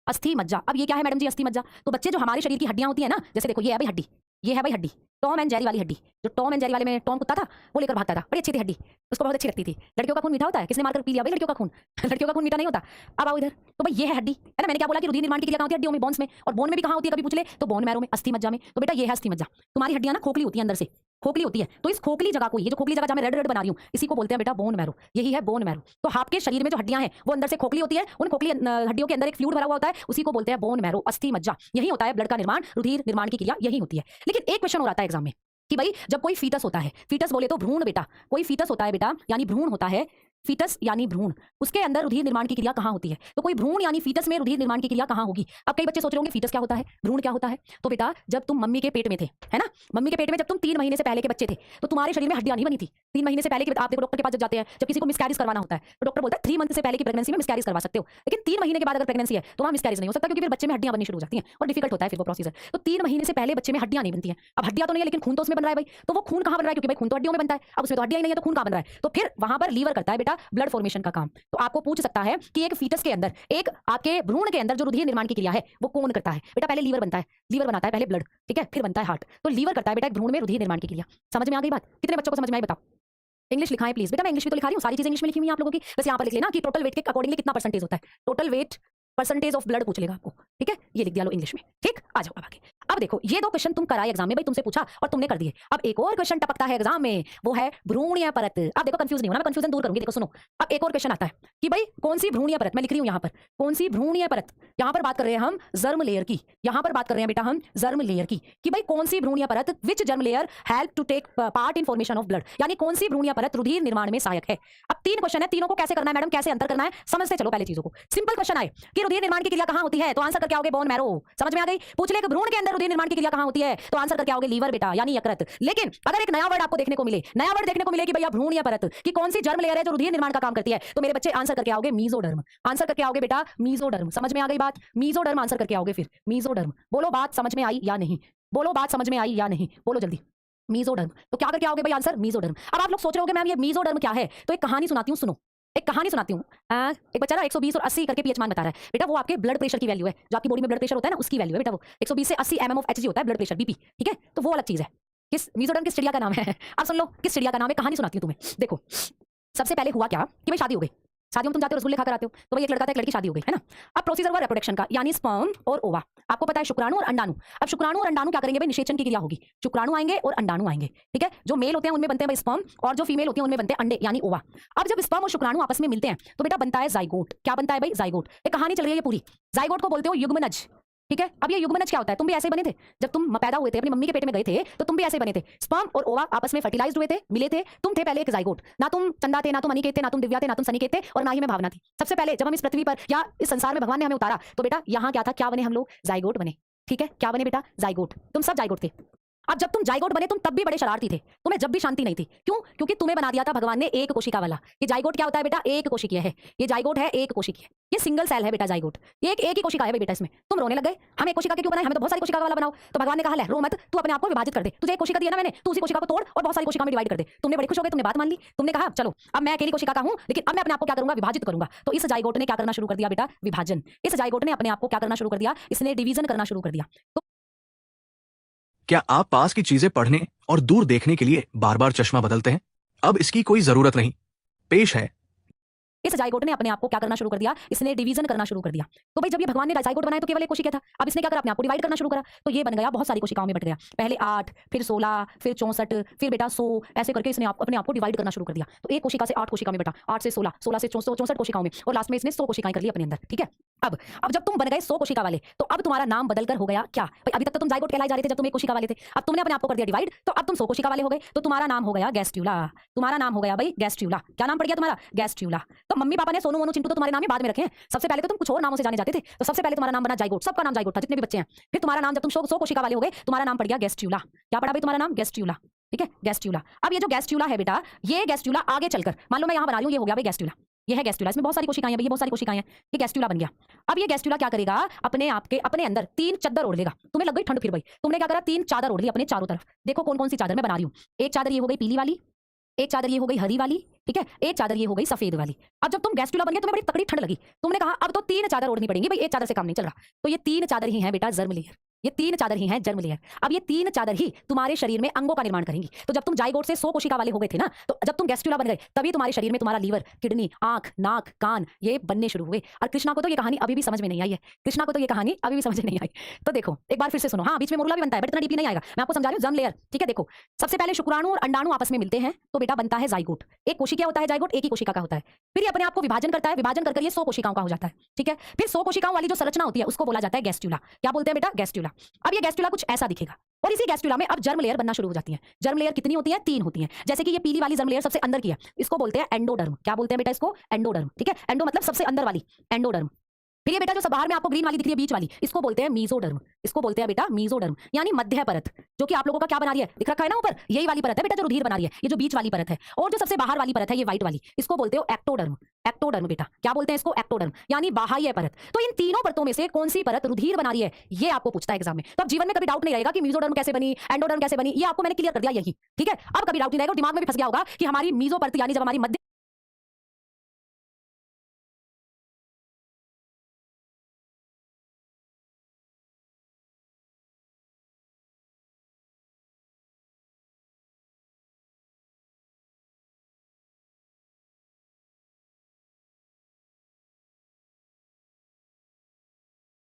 अस्थि मज्जा, अब ये क्या है मैडम जी अस्थि मज्जा? तो बच्चे जो हमारे शरीर की हड्डियां होती है ना, जैसे देखो ये है भाई हड्डी, ये है भाई हड्डी, टॉम एंड जेरी वाली हड्डी। जो टॉम एंड जेरी वाले में टॉम कुत्ता था वो लेकर भागता था, बड़ी अच्छी थी हड्डी, उसको बहुत अच्छी लगती थी। लड़कियों का खून मीठा होता है, किसने मारकर पी लिया भाई लड़कियों का खून? लड़कियों का खून मीठा नहीं होता। अब आओ इधर, तो भाई ये है हड्डी, है ना। मैंने क्या बोला कि रुधिर निर्माण की क्रिया कहाँ होती है? हड्डियों में, बोन्स में। और बोन में भी कहाँ होती है, कभी पूछ ले तो बोन मैरो में, अस्थि मज्जा में। तो बेटा ये है अस्थि मज्जा। तुम्हारी हड्डियां ना खोखली होती है, अंदर से खोखली होती है, तो इस खोखली जगह को, ये जो खोखली जगह जहाँ मैं रेड रेड बना रही हूँ, इसी को बोलते हैं बेटा बोन मैरो। यही है बोन मैरो। तो आपके शरीर में जो हड्डियां हैं वो अंदर से खोखली होती है, उन खोखली हड्डियों के अंदर एक फ्लूइड भरा हुआ होता है, उसी को बोलते हैं बोन मैरो, अस्थि मज्जा। यही होता है ब्लड का निर्माण, रुधिर निर्माण की क्रिया यही होती है। लेकिन एक क्वेश्चन हो रहा था एग्जाम में कि भाई जब कोई फीटस होता है, फीटस बोले तो भ्रूण बेटा, कोई फीटस होता है बेटा यानी भ्रूण होता है, फीटस यानी भ्रूण, उसके अंदर रुधिर निर्माण की क्रिया कहाँ होती है? तो कोई भ्रूण यानी फीटस में रुधिर निर्माण की क्रिया कहाँ होगी? अब कई बच्चे सोच रहे होंगे फीटस क्या होता है, भ्रूण क्या होता है? तो बेटा जब तुम मम्मी के पेट में थे, है ना, मम्मी के पेट में जब तुम 3 महीने से पहले के बच्चे थे, तो तुम्हारे शरीर में हड्डियां नहीं बनी थी। 3 महीने से पहले के, आप देखो डॉक्टर के पास जब जाते हैं, जब किसी को मिसकैरेज करवाना होता है तो डॉक्टर बोलता है 3 मंथ से पहले की प्रेगनेंसी में मिसकैरेज करवा सकते हो। लेकिन 3 महीने के बाद अगर प्रेगनेंसी है तो वहाँ मिसकैरेज नहीं हो सकता, क्योंकि फिर बच्चे में हड्डियां बननी शुरू हो जाती हैं और डिफिकल्ट होता है फिर वो प्रोसीजर। तो 3 महीने से पहले बच्चे में हड्डियां नहीं बनती हैं। अब हड्डियां तो नहीं है लेकिन खून तो उसमें बन रहा है भाई, तो वो खून कहाँ बन रहा है? क्योंकि भाई खून तो हड्डियों में बनता है, अब उसमें तो हड्डियां ही नहीं है तो खून कहाँ बन रहा है? तो फिर वहां पर लीवर करता है बेटा ब्लड फॉर्मेशन का काम। तो आपको पूछ सकता है कि एक फीटस के अंदर, एक आपके भ्रूण के अंदर जो रुधिर निर्माण की क्रिया है वो कौन करता है? बेटा पहले लीवर बनता है, लीवर बनाता है पहले ब्लड, ठीक है, फिर बनता है हार्ट। तो लीवर करता है बेटा एक भ्रूण में रुधिर निर्माण की क्रिया। समझ में आ गई बात? कितने बच्चों को समझ में आई बताओ? इंग्लिश लिखा है प्लीज बेटा, मैं इंग्लिश में तो लिखा रही हूँ, सारी चीजें इंग्लिश में लिखी हुई हैं आप लोगों की। बस यहाँ पर लिख लेना कि टोटल वेट के अकॉर्डिंगली कितना परसेंटेज होता है, total weight percentage of blood पूछ लेगा आपको, ठीक है, ये लिख दिया लो इंग्लिश में। ठीक, आ जाओ अब आगे। अब देखो ये 2 क्वेश्चन तुम कराए एग्जाम में, भाई तुमसे पूछा और तुमने कर दिए। अब एक और क्वेश्चन टपकता है एग्जाम में, वो है भ्रूणीय परत। अब देखो कंफ्यूज नहीं होना, मैं कंफ्यूजन दूर करूंगी। देखो सुनो, अब एक और क्वेश्चन आता है कि भाई कौन सी भ्रूणीय परत, मैं लिख रही हूँ यहाँ पर, कौन सी भ्रूणीय परत। यहाँ पर बात कर रहे हैं हम जर्म लेयर की, यहाँ पर बात कर रहे हैं बेटा हम जर्म लेयर की, कि भाई कौन सी भ्रूणीय परत, which germ layer help to take part in formation of blood, यानी कौन सी भ्रूणीय परत रुधिर निर्माण में सहायक है। अब 3 क्वेश्चन है, तीनों को कैसे करना है मैडम, कैसे अंतर करना है, समझते चलो पहले चीजों को। सिंपल क्वेश्चन आए कि रुधिर निर्माण की क्रिया कहाँ होती है, तो आंसर करके आओगे बोन मैरो। समझ में आ गई? पूछ ले कि भ्रूण के अंदर रुधिर निर्माण की क्रिया कहाँ होती है, तो आंसर करके आओगे लीवर बेटा यानी यकृत। लेकिन अगर एक नया वर्ड आपको देखने को मिले, नया वर्ड देखने को मिले कि भैया भ्रूणीय परत की कौन सी जर्म लेयर है जो रुधिर निर्माण का काम करती है, तो मेरे बच्चे आंसर करके आओगे मीजोडर्म। आंसर करके आओगे बेटा मीजोडर्म। समझ में आ गई बात? मीजोडर्म आंसर करके आओगे फिर, मीजोडर्म। बोलो बात समझ में आई या नहीं, बोलो बात समझ में आई या नहीं, बोलो जल्दी। मीजोडर्म, तो क्या करके आओगे भाई आंसर मीजोडर्म। अब आप लोग सोच रहे होगे मैम ये मीजोडर्म क्या है, तो एक कहानी सुनाती हूँ, सुनो। एक कहानी सुनाती हूँ। एक बच्चा ना 120 और 80 करके पीएच मान बता रहा है बेटा, वो आपके ब्लड प्रेशर की वैल्यू है, जो आपकी बॉडी में ब्लड प्रेशर होता है ना उसकी वैल्यू है बेटा, वो 120 से 80 mm ऑफ HG होता है ब्लड प्रेशर, बीपी, ठीक है, तो वो अलग चीज है। किस मीजोडर्म किस चिड़िया का नाम है? आप सुन लो किस चिड़िया का नाम है, कहानी सुनाती हूँ तुम्हें। देखो सबसे पहले हुआ क्या कि भाई शादी हो गई, शादी में तुम जाते हो रसगुल्ले खाकर आते हो, तो भाई एक लड़का था एक लड़की, शादी हो गई, है ना। अब प्रोसीजर हुआ रिप्रोडक्शन का, यानी स्पर्म और ओवा। आपको पता है शुक्राणु और अंडाणु। अब शुक्राणु और अंडाणु क्या करेंगे भाई, निषेचन की क्रिया होगी, शुक्राणु आएंगे और अंडाणु आएंगे, ठीक है। जो मेल होते हैं उनमें बनते हैं भाई स्पर्म, और जो फीमेल होती है उनमें बनते हैं अंडे यानी ओवा। अब जब स्पर्म और शुक्राणु आपस में मिलते हैं तो बेटा बनता है जाइगोट। क्या बनता है भाई? जाइगोट। एक कहानी चल रही है ये पूरी, जाइगोट को बोलते हो युग्मनज, ठीक है। अब ये युग्मनज क्या होता है? तुम भी ऐसे ही बने थे जब तुम पैदा हुए थे, अपनी मम्मी के पेट में गए थे, तो तुम भी ऐसे ही बने थे। स्पर्म और ओवा आपस में फर्टिलाइज्ड हुए थे, मिले थे, तुम थे पहले एक जाइगोट। ना तुम चंदा थे, ना तुम अनिकेत थे, ना तुम दिव्या थे, ना तुम सनिकेत थे, और ना ही मैं भावना थी। सबसे पहले जब हम इस पृथ्वी पर या इस संसार में भगवान ने हमें उतारा तो बेटा यहाँ क्या था, क्या बने हम लोग? जाइगोट बने, ठीक है। क्या बने बेटा? जाइगोट। तुम सब जाइगोट थे। अब जब तुम जाइगोट बने तुम तब भी बड़े शरारती थे, तुम्हें जब भी शांति नहीं थी। क्यों? क्योंकि तुम्हें बना दिया था भगवान ने एक कोशिका वाला। ये जाइगोट क्या होता है बेटा? एक कोशिकीय है। ये जाइगोट है एक कोशिकीय, ये सिंगल सेल है बेटा जाइगोट, एक ही कोशिका है भाई बेटा। इसमें तुम रोने लग गए, हम एक कोशिका के क्यों बनाए, हमें तो बहुत सारी कोशिका वाला बनाओ। तो भगवान ने कहा ले रो मत, तू अपने आप को विभाजित कर दे, तुझे एक कोशिका दी है ना मैंने, तू उसी कोशिका को तोड़ और बहुत सारी कोशिका में डिवाइड कर दे। तुमने बड़े खुश हो गए, तुमने बात मान ली, तुमने कहा चलो अब मैं अकेली कोशिका का हूं, लेकिन अब मैं अपने आप को क्या करूंगा? विभाजित करूंगा। तो इस जाइगोट ने क्या करना शुरू कर दिया बेटा? विभाजन। इस जाइगोट ने अपने आप को क्या करना शुरू कर दिया? इसने डिवीजन करना शुरू कर दिया। तो क्या आप पास की चीजें पढ़ने और दूर देखने के लिए बार बार चश्मा बदलते हैं? अब इसकी कोई जरूरत नहीं। पेश है इस जाइगोट ने अपने आप को क्या करना शुरू कर दिया? इसने डिवीजन करना शुरू कर दिया। तो भाई जब ये भगवान ने जाइगोट बनाया तो केवल एक कोशिका था, अब इसने क्या करा? अपने आप को डिवाइड करना शुरू करा, तो ये बन गया बहुत सारी कोशिकाओं में बट गया। पहले 8, फिर 16, फिर 64, फिर बेटा 100, ऐसे करके इसने अपने आप को डिवाइड करना शुरू कर दिया। तो एक कोशिका से 8 कोशिका में बटा, 8 से 16, 16 से 64 कोशिकाओं में, और लास्ट में इसने 100 कोशिकाएं कर ली अपने अंदर, ठीक है। अब जब तुम बन गए 100 कोशिका वाले, तो अब तुम्हारा नाम बदलकर हो गया क्या भाई? अभी तक तो तुम जाइगोट कहलाए जा रहे थे जब तुम एक कोशिका वाले थे, अब तुमने अपने आप को कर दिया डिवाइड, तो अब तुम 100 कोशिका वाले हो गए, तो तुम्हारा नाम हो गया गैस्ट्यूला। तुम्हारा नाम हो गया भाई गैस्ट्यूला। क्या नाम पड़ गया तुम्हारा? गैस्ट्यूला। तो मम्मी पापा ने सोनू मोनू चिंटू तो तुम्हारे नाम ही बाद में रखे हैं, सबसे पहले तो तुम कुछ और नामों से जाने जाते थे। तो सबसे पहले तुम्हारा नाम बना जाइगोट, सबका नाम जाइगोट था जितने भी बच्चे हैं। फिर तुम्हारा नाम जब तुम 100 कोशिका वाले हो गए, तुम्हारा नाम पड़ गया गैस्ट्यूला। क्या पड़ा भाई तुम्हारा नाम? गैस्ट्यूला। ठीक है, गैस्ट्यूला। अब ये जो गैस्ट्यूला है बेटा, ये गैस्ट्यूला आगे चलकर, मान लो मैं यहाँ बना रही हूँ, ये हो गया भाई गैस्ट्यूला, ये है गैस्ट्यूला, इसमें बहुत सारी कोशिकाएं हैं भाई, ये बहुत सारी कोशिकाएं हैं, ये गैस्ट्यूला बन गया। अब ये गैस्ट्यूला क्या करेगा, अपने आप के अपने अंदर 3 चद्दर ओढ़ लेगा। तुम्हें लग गई ठंड, फिर भाई तुमने क्या करा, 3 चादर ओढ़ ली अपने चारों तरफ। देखो कौन कौन सी चादर मैं बना रही हूँ। एक चादर ये हो गई पीली वाली, एक चादर ये हो गई हरी वाली, ठीक है, एक चादर ये हो गई सफेद वाली। अब जब तुम गैस्ट्यूला बन गए, तुम्हें बड़ी तकड़ी ठंड लगी, तुमने कहा अब तो 3 चादर ओढ़नी पड़ेंगी भाई, एक चादर से काम नहीं चल रहा। तो ये 3 चादर ही हैं बेटा जर्म लेयर, ये 3 चादर ही हैं जर्म लेयर। अब ये 3 चादर ही तुम्हारे शरीर में अंगों का निर्माण करेंगी। तो जब तुम जाइगोट से 100 कोशिका वाले हो गए थे ना, तो जब तुम गैस्ट्यूला बन गए, तभी तुम्हारे शरीर में तुम्हारा लीवर, किडनी, आंख, नाक, कान ये बनने शुरू हुए। और कृष्णा को तो ये कहानी अभी भी समझ में नहीं आई है, कृष्णा को तो ये कहानी अभी भी समझ में नहीं आई। तो देखो एक बार फिर से सुनो, हाँ बीच में मोरुला भी बनता है, बट इतना डीपली नहीं आएगा, मैं आपको समझा रही हूँ जर्म लेयर। ठीक है, देखो सबसे पहले शुक्राणु और अंडाणु आपस में मिलते हैं, तो बेटा बनता है जाइगोट। एक कोशिका होता है जाइगोट, एक ही कोशिका का होता है। फिर ये अपने आप को विभाजन करता है, विभाजन करके ये 100 कोशिकाओं का हो जाता है। ठीक है, फिर 100 कोशिकाओं वाली जो संरचना होती है उसको बोला जाता है गैस्ट्यूला। क्या बोलते हैं बेटा? गैस्ट्यूला। अब ये गैस्ट्यूला कुछ ऐसा दिखेगा, और इसी गैस्ट्यूला में अब जर्म लेयर बनना शुरू हो जाती है। जर्म लेयर कितनी होती है? 3 होती है। जैसे कि ये पीली वाली जर्म लेयर सबसे अंदर की है, इसको बोलते हैं एंडोडर्म। क्या बोलते हैं बेटा इसको? एंडोडर्म। ठीक है, एंडो मतलब सबसे अंदर वाली, एंडोडर्म। फिर ये बेटा जो सब बाहर में आपको ग्रीन वाली दिख रही है बीच वाली, इसको बोलते हैं मीजोडर्म। इसको बोलते हैं बेटा मीजोडर्म, यानी मध्य परत, जो कि आप लोगों का क्या बना रही है, दिख रखा है ना ऊपर, यही वाली परत है बेटा जो रुधिर बना रही है, ये जो बीच वाली परत है। और जो सबसे बाहर वाली परत है ये व्हाइट वाली, इसको बोलते हो एक्टोडर्म। एक्टोडर्म बेटा, क्या बोलते हैं इसको? एक्टोडर्म, यानी बाह्य परत। तो इन तीनों परतों में से कौन सी परत रुधिर बना रही है, ये आपको पूछता है एग्जाम में। तो अब जीवन में कभी डाउट नहीं रहेगा कि मीजोडर्म कैसे बनी, एंडोडर्म कैसे बनी, ये आपको मैंने क्लियर कर दिया यही। ठीक है, अब कभी डाउट नहीं रहेगा, दिमाग में भी फंस गया होगा कि हमारी मीजो परत यानी जब हमारी मध्य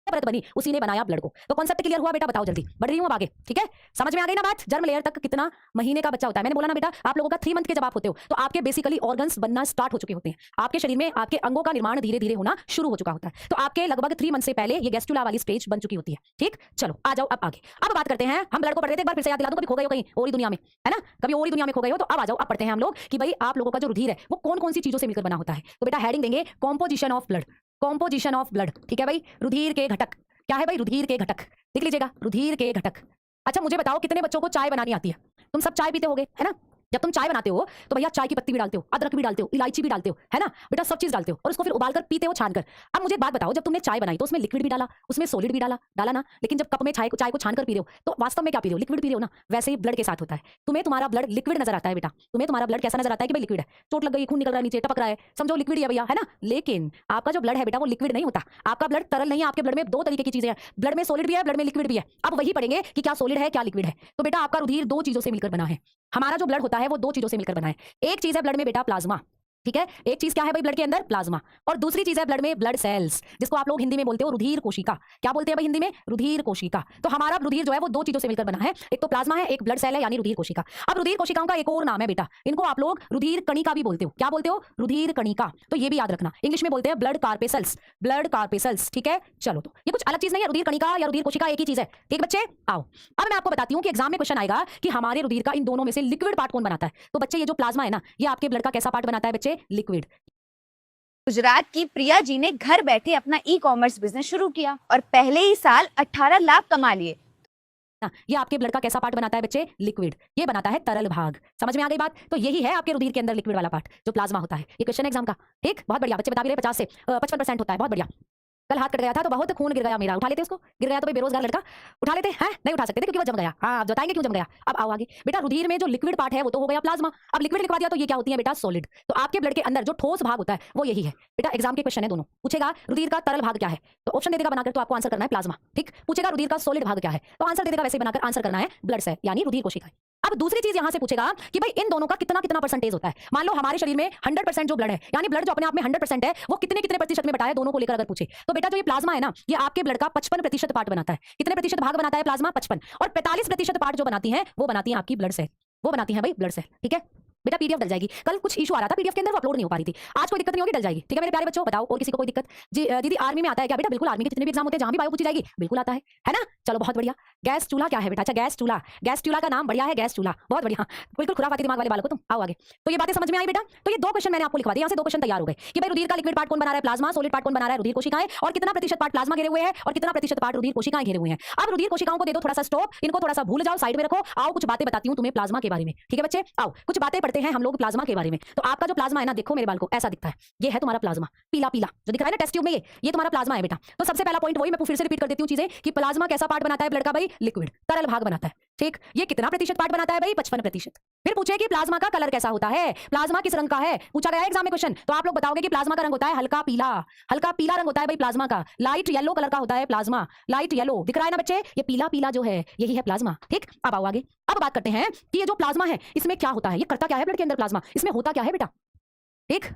परत बनी, उसी ने बनाया ब्लड को। तो कॉन्सेप्ट क्लियर हुआ बेटा? बताओ जल्दी, बढ़ रही हूं अब आगे। ठीक है, समझ में आ गई ना बात? जर्म लेयर तक कितना महीने का बच्चा होता है? मैंने बोला ना बेटा, आप लोगों का 3 मंथ के जब आप होते हो तो आपके बेसिकली ऑर्गन्स बनना स्टार्ट हो चुके होते हैं, आपके शरीर में आपके अंगों का निर्माण धीरे धीरे होना शुरू हो चुका होता है। तो आपके लगभग 3 मंथ से पहले ये गैस्ट्यूला वाली स्टेज बन चुकी होती है। ठीक, चलो आ जाओ अब आगे। अब बात करते हैं, हम ब्लड को पढ़ रहे थे, एक बार फिर से याद दिला दूं, कभी खो गए हो कहीं और ही दुनिया में, है ना, कभी और ही दुनिया में खो गए हो, तो अब आ जाओ, अब पढ़ते हैं हम लोग कि भाई आप लोगों का जो रुधिर है वो कौन कौन सी चीजों से मिलकर बना होता है। तो बेटा हेडिंग देंगे composition of blood, composition of blood. ठीक है भाई, रुधिर के घटक क्या है भाई? रुधिर के घटक, लिख लीजिएगा, रुधिर के घटक। अच्छा मुझे बताओ, कितने बच्चों को चाय बनानी आती है? तुम सब चाय पीते होगे, है ना? जब तुम चाय बनाते हो तो भैया चाय की पत्ती भी डालते हो, अदरक भी डालते हो, इलायची भी डालते हो, है ना बेटा, सब चीज डालते हो, और उसको फिर उबालकर पीते हो छानकर। अब मुझे एक बात बताओ, जब तुमने चाय बनाई तो उसमें लिक्विड भी डाला, उसमें सॉलिड भी डाला ना, लेकिन जब कप में चाय को छानकर पी रहे हो तो वास्तव में क्या पी रहे हो? लिक्विड पी रहे हो ना। वैसे ही ब्लड के साथ होता है, तुम्हें तुम्हारा ब्लड लिक्विड नजर आता है बेटा, तुम्हें तुम्हारा ब्लड कैसा नजर आता है कि भाई लिक्विड है, चोट लग गई, खून निकल रहा है नीचे, टपक रहा है, समझो लिक्विड ही है भैया, है ना। लेकिन आपका जो ब्लड है बेटा वो लिक्विड नहीं होता, आपका ब्लड तरल नहीं है, आपके ब्लड में 2 तरीके की चीजें हैं, ब्लड में सॉलिड भी है, ब्लड में लिक्विड भी है। अब वही पढ़ेंगे कि क्या सॉलिड है क्या लिक्विड है। तो बेटा आपका रुधिर 2 चीजों से मिलकर बना है, हमारा जो ब्लड होता है वो 2 चीजों से मिलकर बना है। एक चीज है ब्लड में बेटा प्लाज्मा, ठीक है, एक चीज क्या है भाई ब्लड के अंदर? प्लाज्मा। और दूसरी चीज है ब्लड में ब्लड सेल्स, जिसको आप लोग हिंदी में बोलते हो रुधिर कोशिका। क्या बोलते हैं भाई हिंदी में? रुधिर कोशिका। तो हमारा रुधिर जो है वो 2 चीजों से मिलकर बना है, एक तो प्लाज्मा है, एक ब्लड सेल है यानी रुधिर कोशिका। अब रुधिर कोशिकाओं का एक और नाम है बेटा, इनको आप लोग रुधिर कणिका भी बोलते हो। क्या बोलते हो? रुधिर कणिका। तो ये भी याद रखना, इंग्लिश में बोलते हैं ब्लड कार्पेसल्स, ब्लड कार्पेसल्स। ठीक है, चलो तो ये कुछ अलग चीज नहीं है, रुधिर कणिका या रुधिर कोशिका एक ही चीज है। ठीक बच्चे, आओ अब मैं आपको बताती हूँ कि एग्जाम में क्वेश्चन आएगा कि हमारे रुधिर का इन दोनों में से लिक्विड पार्ट कौन बनाता है। तो बच्चे ये जो प्लाज्मा है ना, ये आपके ब्लड का कैसा पार्ट बनाता है बच्चे? लिक्विड। गुजरात की प्रिया जी ने घर बैठे अपना ई-कॉमर्स बिजनेस शुरू किया और पहले ही साल 18 लाख कमा लिए। ना, ये आपके ब्लड का कैसा पार्ट बनाता है बच्चे? लिक्विड। ये बनाता है तरल भाग। समझ में आ गई बात? तो यही है आपके रुधिर के अंदर लिक्विड वाला पार्ट, जो प्लाज्मा होता है। ये क्वेश्चन एग्जाम का। ठीक, बहुत बढ़िया, बच्चे बता भी रहे 50 से 55% होता है, बहुत बढ़िया। कल हाथ कट गया था तो बहुत खून गिर गया मेरा, उठा लेते उसको, गिर गया तो भाई बेरोजगार लड़का, उठा लेते हैं? नहीं उठा सकते थे क्योंकि वो जम गया। हाँ, आप बताएंगे क्यों जम गया। अब आओ आगे बेटा, रुधिर में जो लिक्विड पार्ट है वो तो हो गया प्लाज्मा। अब लिक्विड लिखवा दिया तो ये क्या होती है बेटा? सॉलिड। तो आपके ब्लड के अंदर जो ठोस भाग होता है वो यही है बेटा। एग्जाम के क्वेश्चन है दोनों, पूछेगा रुधिर का तरल भाग क्या है, तो ऑप्शन दे देगा बनाकर, तो आपको आंसर करना है प्लाज्मा। ठीक, पूछेगा रुधिर का सॉलिड भाग क्या है, तो आंसर दे देगा वैसे बनाकर, आंसर करना है ब्लड सेल यानी रुधिर कोशिका। अब दूसरी चीज यहां से पूछेगा कि भाई इन दोनों का कितना कितना परसेंटेज होता है। मान लो हमारे शरीर में 100% जो ब्लड है, यानी ब्लड जो अपने आप में 100% है, वो कितने कितने प्रतिशत में बटा है, दोनों को लेकर अगर पूछे तो बेटा जो ये प्लाज्मा है ना, ये आपके ब्लड का 55% पार्ट बनाता है। कितने प्रतिशत भाग बनाता है प्लाज्मा? 55। और 45% पार्ट जो बनाती है वो बनाती है आपकी ब्लड सेल, वो बनाती है भाई ब्लड सेल। ठीक है, बेटा पीडीएफ डल जाएगी। कल कुछ इशू आ रहा था पीडीएफ के अंदर, वो अपलोड नहीं हो पा रही थी। आज कोई दिक्कत नहीं होगी, डल जाएगी। ठीक है मेरे प्यारे बच्चों, बताओ और किसी को कोई दिक्कत? जी दीदी आर्मी में आता है क्या? बेटा बिल्कुल, आर्मी के जितने भी एग्जाम होते हैं जहां भी बायो पूछी जाएगी बिल्कुल आता है ना। चलो बहुत बढ़िया। गैस चूल्हा क्या है बेटा? अच्छा गैस चूल्हा का नाम बढ़िया है, गैस चूल्हा, बहुत बढ़िया। बिल्कुल खुराफाती दिमाग वाले बालों को तुम। आओ आगे। तो ये बातें समझ में आई बेटा? तो ये 2 क्वेश्चन मैंने आपको लिखवा दिए, यहाँ से 2 क्वेश्चन तैयार हो गए कि भाई रुधिर का लिक्विड पार्ट कौन बना रहा है? प्लाज्मा। सॉलिड पार्ट कौन बना रहा है? रुधिर कोशिकाएं। और कितना प्रतिशत पार्ट प्लाज्मा घेरे हुए हैं और कितना प्रतिशत पार्ट रुधिर कोशिकाएं घेरे हुए हैं। अब रुधिर कोशिकाओं को दे दो थोड़ा सा स्टॉप, इनको थोड़ा सा भूल जाओ, साइड में रखो। आओ कुछ बातें बताती हूं तुम्हें प्लाज्मा के बारे में। ठीक है बच्चे, आओ कुछ बातें पढ़ते हैं हम लोग प्लाज्मा के बारे में। तो आपका जो प्लाज्मा है ना, देखो मेरे बाल को ऐसा दिखता है, ये है तुम्हारा प्लाज्मा, पीला पीला जो दिख रहा है ना टेस्ट ट्यूब में, ये तुम्हारा प्लाज्मा है बेटा। तो सबसे पहला पॉइंट वही मैं फिर से रिपीट कर देती हूं चीजें कि प्लाज्मा कैसा पार्ट बनाता है ब्लड का? भाई लिक्विड, तरल भाग बनाता है। ठीक, ये कितना प्रतिशत पार्ट बनाता है? भाई 55%। फिर पूछे कि प्लाज्मा का कलर कैसा होता है, प्लाज्मा किस रंग का है, पूछा गया एग्जाम में क्वेश्चन। तो आप लोग बताओगे कि प्लाज्मा का रंग होता है हल्का पीला, हल्का पीला रंग होता है भाई प्लाज्मा का। लाइट येलो कलर का होता है प्लाज्मा, लाइट येलो दिख रहा है ना बच्चे, ये पीला पीला जो है यही है प्लाज्मा। ठीक, अब आओ आगे। अब बात करते हैं कि ये जो प्लाज्मा है इसमें क्या होता है, ये करता क्या है ब्लड के अंदर, प्लाज्मा इसमें होता क्या है बेटा? ठीक,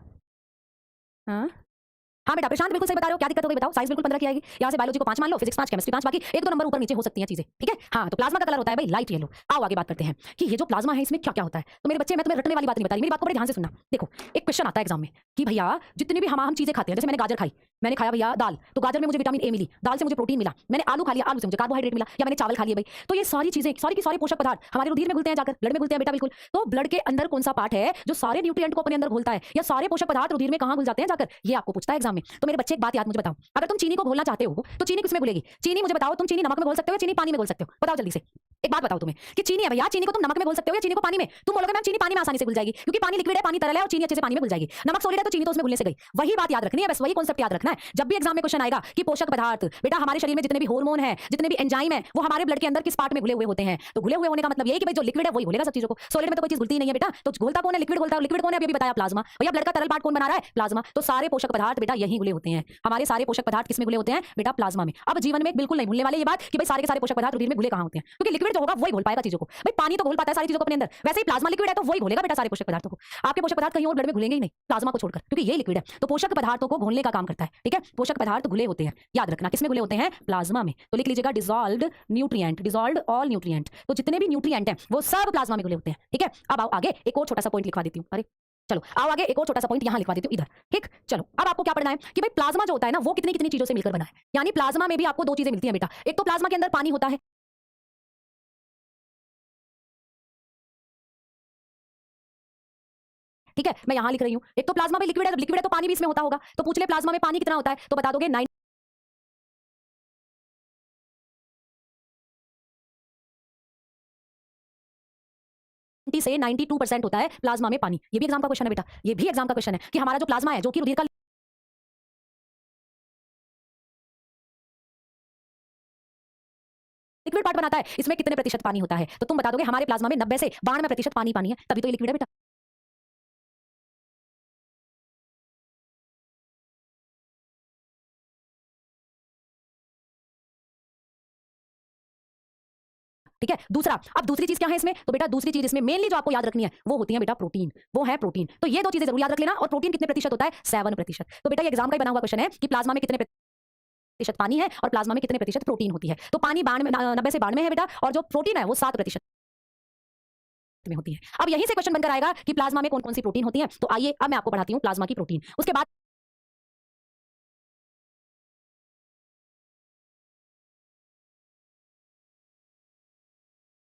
हाँ बेटा प्रशांत बिल्कुल सही बता रहे हो। क्या दिक्कत हो गई बताओ? साइंस बिल्कुल 15 की आएगी। यहाँ से बायोलॉजी को 5 मान लो, फिजिक्स 5, केमिस्ट्री 5, बाकी 1-2 नंबर ऊपर नीचे हो सकती हैं चीजें। ठीक है, हाँ तो प्लाज्मा का कलर होता है भाई लाइट येलो। आओ आगे बात करते हैं कि ये जो प्लाज्मा है इसमें क्या क्या होता है। तो मेरे बच्चे मैं तुम्हें रटने वाली बात नहीं बता रही, मेरी बात को बड़े ध्यान से सुनना। देखो एक क्वेश्चन आता है एग्जाम में कि भैया जितनी भी हम चीजें खाते हैं, जैसे मैंने गाजर खाई, मैंने खाया भैया दाल, तो गाजर में मुझे विटामिन ए मिली, दाल से मुझे प्रोटीन मिला। मैंने आलू खा लिया, आलू से मुझे कार्बोहाइड्रेट मिला, या मैंने चावल खा लिया भाई। तो ये सारी चीजें, सारी की सारी पोषक पदार्थ हमारे रुधिर में घुलते हैं, जाकर ब्लड में घुलते हैं बेटा। बिल्कुल, तो ब्लड के अंदर कौन सा पार्ट है जो सारे न्यूट्रिएंट को अपने अंदर घुलता है, या सारे पोषक पदार्थ रुधिर में कहां घुल जाते हैं जाकर, ये आपको पूछता है एग्जाम में। तो मेरे बच्चे एक बात याद मुझे बताओ, अगर तुम चीनी को घोलना चाहते हो तो चीनी किसमें घुलेगी? चीनी मुझे बताओ, तुम चीनी नमक में घोल सकते हो या चीनी पानी में घोल सकते हो? बताओ जल्दी से। एक बात बताओ तुम्हें कि चीनी है भैया, चीनी को तुम नमक में घोल सकते हो या चीनी को पानी में? तुम बोलोगे मैम चीनी पानी में आसानी से घुल जाएगी, क्योंकि पानी लिक्विड है, पानी तरल है और चीनी अच्छे से पानी में घुल जाएगी। नमक सॉलिड है तो चीनी तो उसमें घुलने से गई। वही बात याद रखनी है, बस वही कॉन्सेप्ट याद रखना है। जब भी एग्जाम में क्वेश्चन आएगा कि पोषक पदार्थ, बेटा हमारे शरीर में जितने भी हार्मोन है, जितने भी एंजाइम है, वो हमारे ब्लड के अंदर किस पार्ट में घुले हुए होते हैं? तो घुले हुए होने का मतलब ये है कि भाई जो लिक्विड है वही घुलेगा सब चीजों को। सॉलिड में तो कोई चीज घुलती नहीं है बेटा। तो घुलता कौन है? लिक्विड घुलता है। लिक्विड कौन है? अभी भी बताया प्लाज्मा। भैया ब्लड का तरल पार्ट कौन बना रहा है? प्लाज्मा। तो सारे पोषक पदार्थ बेटा यही घुले होते हैं। हमारे सारे पोषक पदार्थ किसमें घुले होते हैं बेटा? प्लाज्मा में। अब जीवन में बिल्कुल नहीं भूलने वाले ये बात कि भाई सारे के सारे पोषक पदार्थ रुधिर में घुले कहां होते हैं, क्योंकि लिक्विड जो होगा वही घोल पाएगा चीजों को। भाई पानी तो घोल पाता है सारी चीजों को अपने अंदर, वैसे ही प्लाज्मा लिक्विड है तो वही घोलेगा बेटा सारे पोषक पदार्थों को। आपके पोषक पदार्थ कहीं और ब्लड में घुलेंगे ही नहीं प्लाज्मा को छोड़कर, क्योंकि ये लिक्विड है। तो पोषक पदार्थों को घोलने का काम करता है। ठीक है, पोषक पदार्थ घुले होते हैं, याद रखना किसमें घुले होते हैं? प्लाज्मा में। तो लिख लीजिएगा dissolved nutrient, dissolved all nutrient. तो जितने भी न्यूट्रिएंट हैं वो सब प्लाज्मा में घुले होते हैं। ठीक है, अब आओ आगे एक और छोटा सा पॉइंट लिखवा देती हूँ। अरे चलो आओ आगे एक और छोटा सा पॉइंट यहाँ लिखवा देती हूँ इधर। ठीक, चलो अब आपको क्या पढ़ना है कि भाई प्लाज्मा जो होता है ना वो कितनी कितनी चीजों से मिलकर बना है। यानी प्लाज्मा में भी आपको 2 चीजें मिलती हैं बेटा। एक तो प्लाज्मा के अंदर पानी होता है, ठीक है मैं यहां लिख रही हूं। एक तो प्लाज्मा में लिक्विड है, लिक्विड है तो पानी भी इसमें होता होगा। तो पूछ ले प्लाज्मा में पानी कितना होता है, तो बता दोगे 9 से 92% होता है प्लाज्मा में पानी। ये भी एग्जाम का क्वेश्चन है बेटा, ये भी एग्जाम का क्वेश्चन है कि हमारा जो प्लाज्मा है जो कि रुधिर का लिक्विड पार्ट बनाता है, इसमें कितने प्रतिशत पानी होता है? तो तुम बता दोगे हमारे प्लाज्मा में 90 से 92% पानी पानी है, तभी तो ये लिक्विड है बेटा। ठीक है, दूसरा, अब दूसरी चीज क्या है इसमें? तो बेटा दूसरी चीज इसमें मेनली जो आपको याद रखनी है वो होती है बेटा प्रोटीन, वो है प्रोटीन। तो ये 2 चीजें जरूर याद रख लेना। और प्रोटीन कितने प्रतिशत होता है? 7%। तो बेटा ये एग्जाम का ही बना हुआ क्वेश्चन है कि प्लाज्मा में कितने प्रतिशत पानी है और प्लाज्मा में कितने प्रतिशत प्रोटीन होती है। तो पानी 90 से 92 है बेटा, और जो प्रोटीन है वो 7% में होती है। अब यहीं से क्वेश्चन बनकर आएगा कि प्लाज्मा में कौन कौन सी प्रोटीन होती है। तो आइए अब मैं आपको पढ़ाती हूँ प्लाज्मा की प्रोटीन। उसके बाद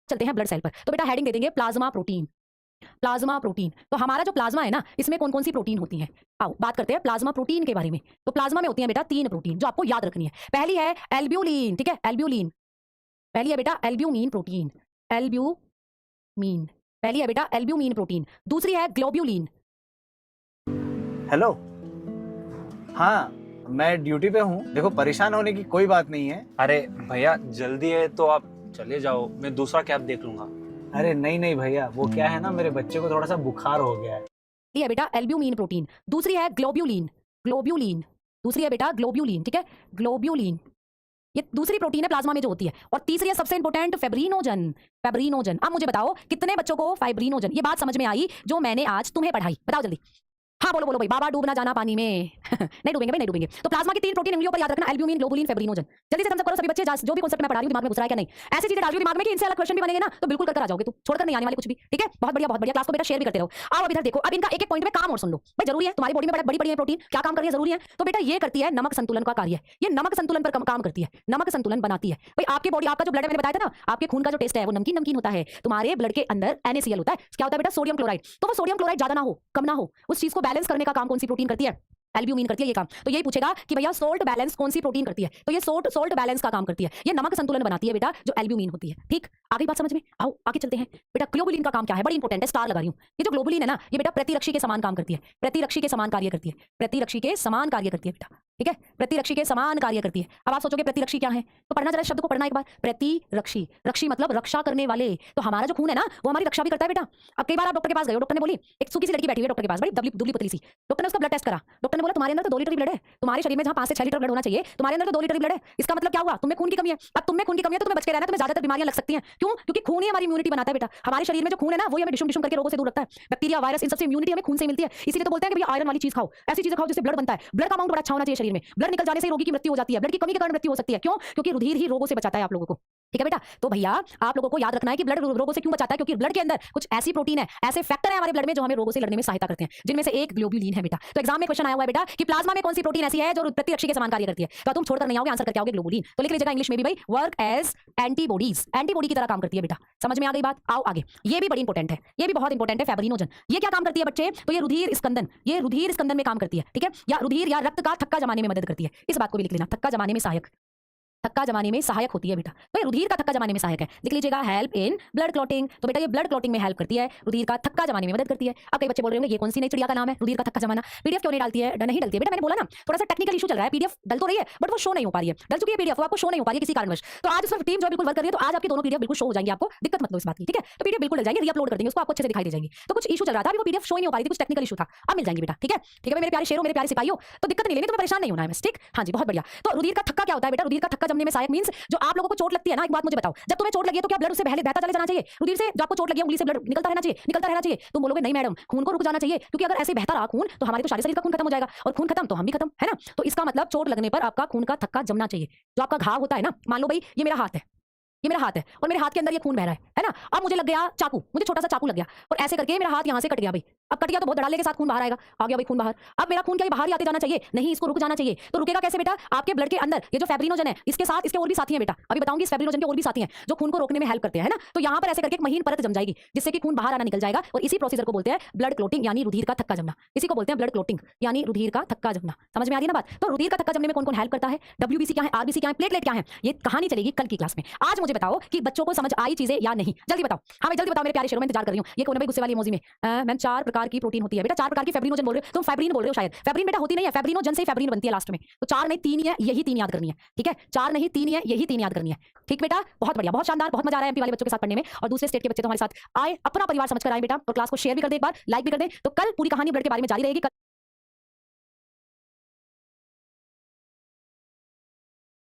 चलते हैं ब्लड सेल पर। तो बेटा हेडिंग दे देंगे प्लाज्मा प्रोटीन। प्लाज्मा प्रोटीन, तो हमारा जो प्लाज्मा है ना इसमें कौन कौन सी प्रोटीन होती है? आओ बात करते हैं प्लाज्मा प्रोटीन के बारे में। तो प्लाज्मा में होती है बेटा 3 प्रोटीन जो आपको याद रखनी है। पहली है एल्ब्यूलिन, ठीक है एल्ब्यूलिन, पहली है बेटा एल्ब्यूमिन प्रोटीन, एल्ब्यूमिन, पहली है बेटा एल्ब्यूमिन प्रोटीन। दूसरी है ग्लोब्यूलिन। हेलो, हाँ मैं ड्यूटी पे हूँ। देखो परेशान होने की कोई बात नहीं है। अरे भैया जल्दी है तो आप चले जाओ, मैं दूसरा कैब देख लूंगा। अरे नहीं नहीं भैया, वो क्या है ना मेरे बच्चे को थोड़ा सा बुखार हो गया है। ये है बेटा एल्ब्यूमिन प्रोटीन। दूसरी है ग्लोब्यूलिन, ग्लोब्यूलिन, दूसरी है बेटा ग्लोब्यूलिन, ठीक है ग्लोब्यूलिन, ये दूसरी प्रोटीन है प्लाज्मा में जो होती है। और तीसरी है सबसे इंपॉर्टेंट फैब्रिनोजन, फैब्रिनोजन। अब मुझे बताओ कितने बच्चों को फाइब्रिनोजन, ये बात समझ में आई जो मैंने आज तुम्हें पढ़ाई? बताओ जल्दी। हाँ बोलो बोलो भाई, बाबा डूबना जाना पानी में नहीं डूबेंगे भाई, नहीं डूबेंगे। तो प्लाज्मा की 3 प्रोटीन उंगलियों पर याद रखना, एल्ब्यूमिन, ग्लोबुलिन, फाइब्रिनोजन। जल्दी से समझ करो सभी बच्चे, जो भी कांसेप्ट मैं पढ़ा रही हूं दिमाग में घुस रहा है क्या नहीं, ऐसी चीजें डाल रही हूं दिमाग में कि इनसे अलग क्वेश्चन भी बनेंगे ना तो बिल्कुल कर आ जाओगे, तू छोड़कर नहीं आने वाले कुछ भी। ठीक है, बहुत बढ़िया बहुत बढ़िया। क्लास को बेटा शेयर भी करते रहो। आओ अब इधर देखो, अब इनका एक एक पॉइंट में काम और सुन लो भाई, जरूरी है तुम्हारी बॉडी में बड़ी बड़ी प्रोटीन क्या काम कर रही है, जरूरी है। तो बेटा ये करती है नमक संतुलन का कार्य, ये नमक संतुलन पर काम करती है, नमक संतुलन बनाती है भाई। आपकी बॉडी, आपका जो ब्लड है मैंने बताया था ना, आपके खून का जो टेस्ट है वो नमकीन नमकीन होता है। तुम्हारे ब्लड के अंदर NaCl होता है, क्या होता है बेटा, सोडियम क्लोराइड। तो वो सोडियम क्लोराइड ज्यादा ना हो कम ना हो, उस चीज को बैलेंस करने का काम कौन सी प्रोटीन करती है, एल्ब्यूमिन करती है ये काम। तो यही पूछेगा कि भैया सोल्ट बैलेंस कौन सी प्रोटीन करती है, तो ये सोल्ट बैलेंस का काम करती है, ये नमक संतुलन बनाती है बेटा, जो एल्ब्यूमिन होती है। ठीक, आगे बात समझ में, आओ आगे चलते हैं बेटा। ग्लोबुलिन का काम क्या है, बड़ी इंपॉर्टेंट है, स्टार लगा रही हूं। ये जो ग्लोबुलिन है ना, ये बेटा प्रतिरक्षी के समान काम करती है, प्रतिरक्षी के समान कार्य करती है, प्रतिरक्षी के समान कार्य करती है बेटा। ठीक है, प्रतिरक्षी के समान कार्य करती है। अब आप सोचोगे प्रतिरक्षी क्या है, तो पढ़ना जरा शब्द को पढ़ना एक बार, प्रतिरक्षी। रक्षी मतलब रक्षा करने वाले। तो हमारा जो खून है ना वो हमारी रक्षा भी करता है बेटा। अब कई बार आप डॉक्टर के पास गए हो, डॉक्टर ने बोली, एक सूखी सी लड़की बैठी हुई है डॉक्टर के पास, बड़ी दुबली पतली सी, डॉक्टर ने उसका ब्लड टेस्ट करा, डॉक्टर ने बोला तुम्हारे अंदर तो 2 लीटर ब्लड है, तुम्हारे शरीर में जहां 5 से 6 लीटर ब्लड होना चाहिए, तुम्हारे अंदर तो 2 लीटर ब्लड है। इसका मतलब क्या हुआ, तुम्हें खून की कमी है। अब तुम्हें खून की कमी है तो तुम्हें बच के रहना है, तुम्हें ज्यादातर बीमारियां लग सकती हैं। क्यों, क्योंकि खून ही हमारी इम्यूनिटी बनाता है बेटा। हमारे शरीर में जो खून है ना वो हमें डिशुम डिशुम करके रोगों से दूर रखता है, बैक्टीरिया वायरस इन सबसे इम्यूनिटी हमें खून से मिलती है। इसीलिए तो बोलते हैं कि भैया आयरन वाली चीज खाओ, ऐसी चीजें खाओ जिससे ब्लड बनता है। ब्लड का अमाउंट बड़ा अच्छा होना चाहिए शरीर में, ब्लड निकल जाने से रोगी की मृत्यु हो जाती है, ब्लड की कमी के कारण मृत्यु हो सकती है। क्यों, क्योंकि रुधिर ही रोगों से बचाता है आप लोगों को। ठीक है बेटा, तो भैया आप लोगों को याद रखना है कि ब्लड रोगों से क्यों बचाता है, क्योंकि ब्लड के अंदर कुछ ऐसी प्रोटीन है, ऐसे फैक्टर है हमारे ब्लड में जो हमें रोगों से लड़ने में सहायता करते हैं, जिनमें से एक ग्लोबुलिन है बेटा। तो एग्जाम में क्वेश्चन आया हुआ है बेटा कि प्लाज्मा में कौन सी प्रोटीन ऐसी है जो प्रतिरक्षी के समान कार्य करती है, तो तुम छोड़कर नहीं आओगे, आंसर करके आओगे ग्लोबुलिन। तो लिख लीजिएगा इंग्लिश में भी भाई, वर्क एज एंटीबॉडीज, एंटीबॉडी की तरह काम करती है बेटा। समझ में आ गई बात, आओ आगे। ये भी बड़ी इंपॉर्टेंट है, ये भी बहुत इंपॉर्टेंट है, फाइब्रिनोजन। ये क्या काम करती है बच्चे, तो ये रुधिर स्कंदन, ये रुधिर स्कंदन में काम करती है। ठीक है, या रुधिर या रक्त का थक्का जमाने में मदद करती है। इस बात को भी लिख लेना, थक्का जमाने में सहायक, थक्का जमाने में सहायक होती है बेटा। तो ये रुधिर का थक्का जमाने में सहायक है, लिख लीजिएगा हेल्प इन ब्लड क्लॉटिंग। तो बेटा ये ब्लड क्लॉटिंग में हेल्प करती है, रुधिर का थक्का जमाने में मदद करती है। अब कई बच्चे बोल रहे होंगे ये कौन सी नई चिड़िया का नाम है, रुधिर का थक्का जमाना। पीडीएफ क्यों नहीं डालती है, नहीं डलती है बेटा, मैंने बोला ना थोड़ा सा टेक्निकल इशू चल रहा है, पीडीएफ डल तो रही है बट वो शो नहीं हो पा रही है, डल चुकी है पीडीएफ, वो आपको शो नहीं हो पा रही है किसी कारणवश। तो आज उसमें टीम जो बिल्कुल वर्क कर रही है, तो आज आपकी दोनों पीडीएफ बिल्कुल शो हो जाएंगी, आपको दिक्कत मत लो इस बात की। ठीक है, तो पीडीएफ बिल्कुल डल जाएंगे, रीअपलोड कर देंगे उसको, आपको अच्छे से दिखाई दे जाएंगी। तो कुछ इशू चल रहा था, अभी वो पीडीएफ शो नहीं हो पा रही थी, कुछ टेक्निकल इशू था, अब मिल जाएंगी बेटा। ठीक है, ठीक है मेरे प्यारे शेरों, मेरे प्यारे सिपाहियों, तो दिक्कत नहीं लेनी, तुम्हें परेशान नहीं होना है बस। ठीक, हाँ जी बहुत बढ़िया। तो रुधिर का थक्का क्या होता है बेटा, रुधिर का थक्का जमने में सहायक मींस जो आप लोगों को चोट लगती है ना, एक बात मुझे बताओ, जब तुम्हें चोट लगी है तो क्या ब्लड उससे बहता चले जाना चाहिए, रुधिर से जो आपको चोट लगी है उंगली से ब्लड निकलता रहना चाहिए, निकलता रहना चाहिए। तुम बोलोगे नहीं मैडम, खून को रुक जाना चाहिए, क्योंकि अगर ऐसे बहता रहा खून तो हमारे तो सारे शरीर का खून खत्म हो जाएगा, और खून खत्म तो हम भी खत्म, है ना। तो इसका मतलब चोट लगने पर आपका खून का थक्का जमना चाहिए। जो आपका घाव होता है ना, मान लो भाई ये मेरा हाथ है, ये मेरा हाथ है और मेरे हाथ के अंदर ये खून बह रहा है ना। अब मुझे लग गया चाकू, मुझे छोटा सा चाकू लग गया और ऐसे करके मेरा हाथ यहाँ से कट गया भाई। अब कट गया तो बहुत धड़ाले के साथ खून बाहर आएगा, आ गया भाई खून बाहर। अब मेरा खून क्या बाहर ही आते जाना चाहिए, नहीं इसको रुक जाना चाहिए। तो रुकेगा कैसे बेटा, आपके ब्लड के अंदर ये जो फाइब्रिनोजन है, इसके साथ इसके और भी साथी हैं बेटा, अभी बताऊंगी इस फाइब्रिनोजन के और भी साथी हैं जो खून को रोकने में हेल्प करते हैं ना। तो यहाँ पर ऐसे करके एक महीन परत जम जाएगी जिससे कि खून बाहर आना निकल जाएगा, और इसी प्रोसीजर को बोलते हैं ब्लड क्लोटिंग यानी रुधिर का थक्का जमना। इसी को बोलते हैं ब्लड क्लोटिंग यानी रुधिर का थक्का जमना। समझ में आ रही है ना बात। तो रुधिर का थक्का जमने में कौन कौन हेल्प करता है, WBC क्या है, RBC क्या है, प्लेटलेट क्या है, ये कहानी चलेगी कल की क्लास में। आज मुझे बताओ कि बच्चों को समझ आई चीजें या नहीं, जल्दी बताओ। हाँ भाई जल्दी बताओ मेरे प्यारे शेरों, में इंतजार कर रही हूँ। ये कौन है भाई गुस्से वाली इमोजी में, मैम 4 प्रकार की प्रोटीन होती है बेटा, 4 प्रकार की फाइब्रिनोजन बोल रहे हो तुम, फाइब्रिन बोल रहे हो शायद, फाइब्रिन बेटा होती नहीं है, फाइब्रिनोजन से फाइब्रिन बनती है लास्ट में। तो 4 नहीं 3 ही है, यही 3 याद करनी है। ठीक है, 4 नहीं 3 ही है, यही 3 याद करनी है। ठीक बेटा, बहुत बढ़िया, बहुत शानदार, बहुत मजा आ रहा है MP वाले बच्चों के साथ पढ़ने में, और दूसरे स्टेट के बच्चे तो हमारे साथ आए, अपना परिवार समझकर आए बेटा। और क्लास को शेयर भी कर दे, एक बार लाइक भी कर दे। तो कल पूरी कहानी ब्लड के बारे में जारी रहेगी।